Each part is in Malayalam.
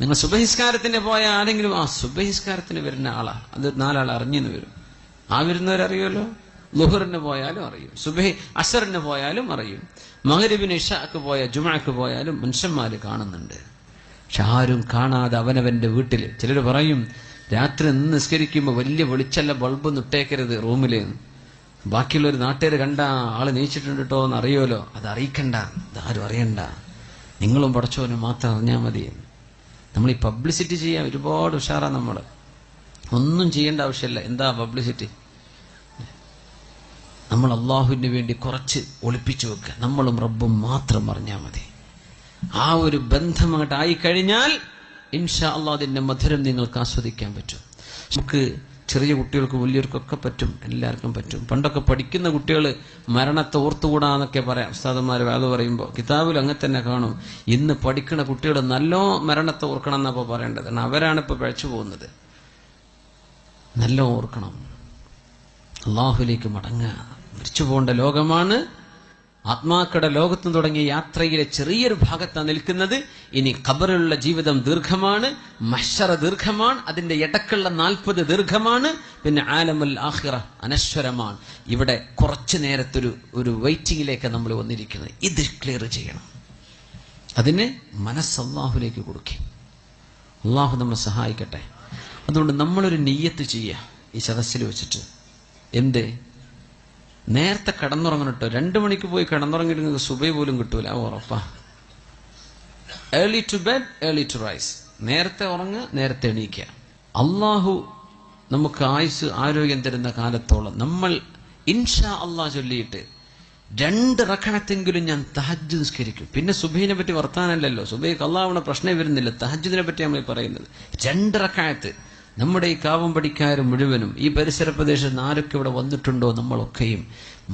നിങ്ങൾ സുബഹിസ്കാരത്തിന് പോയ ആരെങ്കിലും സുബഹിസ്കാരത്തിന് വരുന്ന ആളാ, അത് 4 ആൾ അറിഞ്ഞെന്ന് വരും. ആ വരുന്നവരറിയുമല്ലോ. ളുഹറിന് പോയാലും അറിയും, സുബഹി അസറിന് പോയാലും അറിയും, മഗ്രിബിന് ഇശാക്ക് പോയ ജുമുഅക്ക് പോയാലും മനുഷ്യന്മാര് കാണുന്നുണ്ട്. പക്ഷെ ആരും കാണാതെ അവനവന്റെ വീട്ടിൽ. ചിലർ പറയും രാത്രി നിസ്കരിക്കുമ്പോൾ വലിയ വെളിച്ചല്ല ബൾബ് നിട്ടേക്കരുത് റൂമില്. ബാക്കിയുള്ളൊരു നാട്ടുകാർ കണ്ട ആള് നീച്ചിട്ടുണ്ട് കേട്ടോ എന്ന് അറിയുമല്ലോ. അത് അറിയിക്കണ്ട, അതാരും അറിയണ്ട, നിങ്ങളും പടച്ചോനും മാത്രം അറിഞ്ഞാൽ മതി. നമ്മൾ ഈ പബ്ലിസിറ്റി ചെയ്യാൻ ഒരുപാട് ഉഷാറാ. നമ്മൾ ഒന്നും ചെയ്യേണ്ട ആവശ്യമില്ല. എന്താ പബ്ലിസിറ്റി? നമ്മൾ അള്ളാഹുവിന് വേണ്ടി കുറച്ച് ഒളിപ്പിച്ചു വെക്കുക. നമ്മളും റബ്ബും മാത്രം അറിഞ്ഞാൽ മതി. ആ ഒരു ബന്ധം അങ്ങോട്ട് ആയിക്കഴിഞ്ഞാൽ ഇൻഷാ അള്ളാഹ് അതിന്റെ മധുരം നിങ്ങൾക്ക് ആസ്വദിക്കാൻ പറ്റും. നമുക്ക് ചെറിയ കുട്ടികൾക്ക് വലിയവർക്കൊക്കെ പറ്റും, എല്ലാവർക്കും പറ്റും. പണ്ടൊക്കെ പഠിക്കുന്ന കുട്ടികൾ മരണത്തെ ഓർത്തുകൂടാന്നൊക്കെ പറയാം ഉസ്താദന്മാർ അത് പറയുമ്പോൾ. കിതാബിൽ അങ്ങനെ തന്നെ കാണും. ഇന്ന് പഠിക്കുന്ന കുട്ടികൾ നല്ലോ മരണത്തെ ഓർക്കണം എന്നപ്പോൾ പറയേണ്ടത്. കാരണം അവരാണ് ഇപ്പോൾ പഴച്ചു പോകുന്നത്. നല്ല ഓർക്കണം, അള്ളാഹുലേക്ക് മടങ്ങുക. മരിച്ചു പോകേണ്ട ലോകമാണ്. ആത്മാക്കളുടെ ലോകത്ത് തുടങ്ങിയ യാത്രയിലെ ചെറിയൊരു ഭാഗത്താണ് നിൽക്കുന്നത്. ഇനി ഖബറിലുള്ള ജീവിതം ദീർഘമാണ്, മഹ്ശറ ദീർഘമാണ്, അതിന്റെ ഇടക്കുള്ള 40 ദീർഘമാണ്, പിന്നെ ആലമുൽ ആഖിറ അനശ്വരമാണ്. ഇവിടെ കുറച്ചു നേരത്തൊരു വെയിറ്റിംഗിലേക്ക് നമ്മൾ വന്നിരിക്കുന്നത്. ഇത് ക്ലിയർ ചെയ്യണം. അതിന് മനസ്സ് അള്ളാഹുലേക്ക് കൊടുക്കും. അള്ളാഹു നമ്മെ സഹായിക്കട്ടെ. അതുകൊണ്ട് നമ്മളൊരു നിയ്യത്ത് ചെയ്യുക ഈ സദസ്സിൽ വെച്ചിട്ട്. എന്ത്? നേരത്തെ കിടന്നുറങ്ങണം കേട്ടോ. 2 മണിക്ക് പോയി കിടന്നുറങ്ങിയിട്ട് നിങ്ങൾക്ക് സുബൈ പോലും കിട്ടൂല, ഉറപ്പാ. Early to bed early to rise. നേരത്തെ ഉറങ്ങുക, നേരത്തെ എണീക്കുക. അള്ളാഹു നമുക്ക് ആയുസ് ആരോഗ്യം തരുന്ന കാലത്തോളം നമ്മൾ ഇൻഷാ അള്ളാഹ് ചൊല്ലിയിട്ട് 2 റക്അത്തെങ്കിലും ഞാൻ തഹജ്ജുദ് നിസ്കരിക്കും. പിന്നെ സുബഹിനെ പറ്റി വർത്താനല്ലല്ലോ. സുബഹിക്ക് അള്ളാഹുവിന്റെ പ്രശ്നം വരുന്നില്ല. തഹജ്ജുദിനെ പറ്റി നമ്മൾ പറയുന്നത്. 2 റക്അത്ത്. നമ്മുടെ ഈ കാവമ്പടിക്കാർ മുഴുവനും ഈ പരിസര പ്രദേശത്ത് ആരൊക്കെ ഇവിടെ വന്നിട്ടുണ്ടോ നമ്മളൊക്കെയും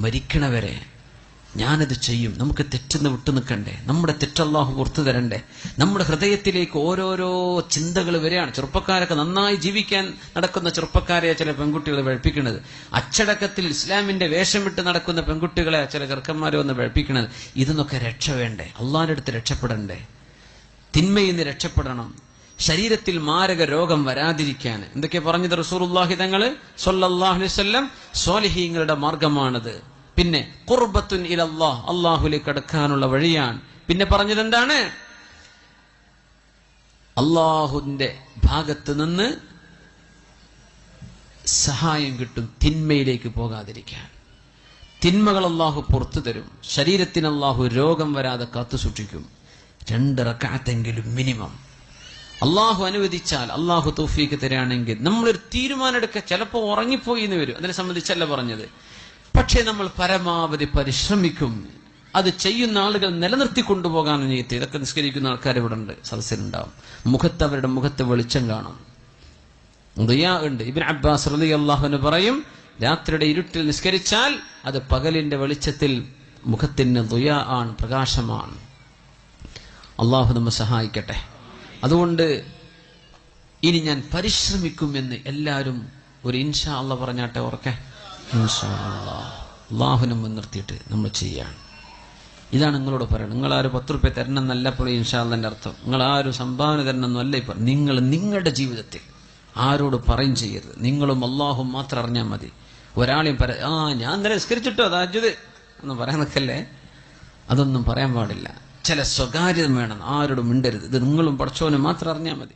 മരിക്കണവരെ ഞാനത് ചെയ്യും. നമുക്ക് തെറ്റെന്ന് വിട്ടു നിൽക്കണ്ടേ? നമ്മുടെ തെറ്റല്ലാഹു പുറത്തു തരണ്ടേ? നമ്മുടെ ഹൃദയത്തിലേക്ക് ഓരോരോ ചിന്തകൾ വരികയാണ്. ചെറുപ്പക്കാരൊക്കെ നന്നായി ജീവിക്കാൻ നടക്കുന്ന ചെറുപ്പക്കാരെ ചില പെൺകുട്ടികളെ വഴിപ്പിക്കുന്നത്, അച്ചടക്കത്തിൽ ഇസ്ലാമിന്റെ വേഷമിട്ട് നടക്കുന്ന പെൺകുട്ടികളെ ചില ചെറുക്കന്മാരെ വന്ന് വഴിപ്പിക്കുന്നത്. ഇതിന്നൊക്കെ രക്ഷ വേണ്ടേ? അള്ളാഹിന്റെ അടുത്ത് രക്ഷപ്പെടണ്ടേ? തിന്മയിൽ നിന്ന് രക്ഷപ്പെടണം. ശരീരത്തിൽ മാരക രോഗം വരാതിരിക്കാൻ എന്തൊക്കെ പറഞ്ഞത് റസൂലുള്ളാഹി തങ്ങൾ സ്വല്ലല്ലാഹു അലൈഹി വസല്ലം? സ്വാലിഹീങ്ങളുടെ മാർഗമാണത്. പിന്നെ ഖുർബത്തുൻ ഇലല്ലാഹ്, അള്ളാഹുലേക്ക് അടുക്കാനുള്ള വഴിയാണ്. പിന്നെ പറഞ്ഞത് എന്താണ്? അള്ളാഹുവിന്റെ ഭാഗത്ത് നിന്ന് സഹായം കിട്ടും തിന്മയിലേക്ക് പോകാതിരിക്കാൻ. തിന്മകൾ അള്ളാഹു പുറത്തു തരും. ശരീരത്തിന് അള്ളാഹു രോഗം വരാതെ കാത്തു സൂക്ഷിക്കും. 2 റക്അത്തെങ്കിലും മിനിമം. അള്ളാഹു അനുവദിച്ചാൽ, അള്ളാഹു തൗഫീക്ക് തരാണെങ്കിൽ നമ്മളൊരു തീരുമാനം എടുക്കുക. ചിലപ്പോൾ ഉറങ്ങിപ്പോയി എന്ന് വരും, അതിനെ സംബന്ധിച്ചല്ല പറഞ്ഞത്. പക്ഷേ നമ്മൾ പരമാവധി പരിശ്രമിക്കും. അത് ചെയ്യുന്ന ആളുകൾ നിലനിർത്തി കൊണ്ടുപോകാൻ നീയത്ത്. ഇതൊക്കെ നിസ്കരിക്കുന്ന ആൾക്കാർ ഇവിടെ ഉണ്ട്, സദസ്സിലുണ്ടാവും. അവരുടെ മുഖത്ത് വെളിച്ചം കാണും, ദുആ ഉണ്ട്. ഇബ്നു അബ്ബാസ് റളിയല്ലാഹു അൻഹു പറയും, രാത്രിയുടെ ഇരുട്ടിൽ നിസ്കരിച്ചാൽ അത് പകലിന്റെ വെളിച്ചത്തിൽ മുഖത്തിന് ദുആ ആണ്, പ്രകാശമാണ്. അള്ളാഹു നമ്മെ സഹായിക്കട്ടെ. അതുകൊണ്ട് ഇനി ഞാൻ പരിശ്രമിക്കുമെന്ന് എല്ലാവരും ഒരു ഇൻഷാ അല്ലാഹ് പറഞ്ഞാട്ടെ. ഉറക്കെ ഇൻഷാ അല്ലാഹ്. അള്ളാഹുവിനെ മുൻനിർത്തിയിട്ട് നമ്മൾ ചെയ്യാണ്. ഇതാണ് നിങ്ങളോട് പറയുന്നത്. നിങ്ങളാരും 10 രൂപ തരണം എന്നല്ല ഇപ്പോൾ ഇൻഷാ അല്ലാഹിന്റെ അർത്ഥം. നിങ്ങളാരും സംഭാവന തരണം എന്നല്ല ഇപ്പോൾ. നിങ്ങൾ നിങ്ങളുടെ ജീവിതത്തിൽ ആരോട് പറയും ചെയ്യരുത്. നിങ്ങളും അള്ളാഹും മാത്രം അറിഞ്ഞാൽ മതി. ഒരാളെയും ഞാൻ ഇന്നലെ നിസ്കരിച്ചിട്ടോ തഹജ്ജുദ് എന്ന് പറയാൻ നിൽക്കല്ലേ. അതൊന്നും പറയാൻ പാടില്ല. ചില സ്വകാര്യത വേണം. ആരോടും മിണ്ടരുത്. ഇത് നിങ്ങളും പടച്ചോനും മാത്രം അറിഞ്ഞാൽ മതി.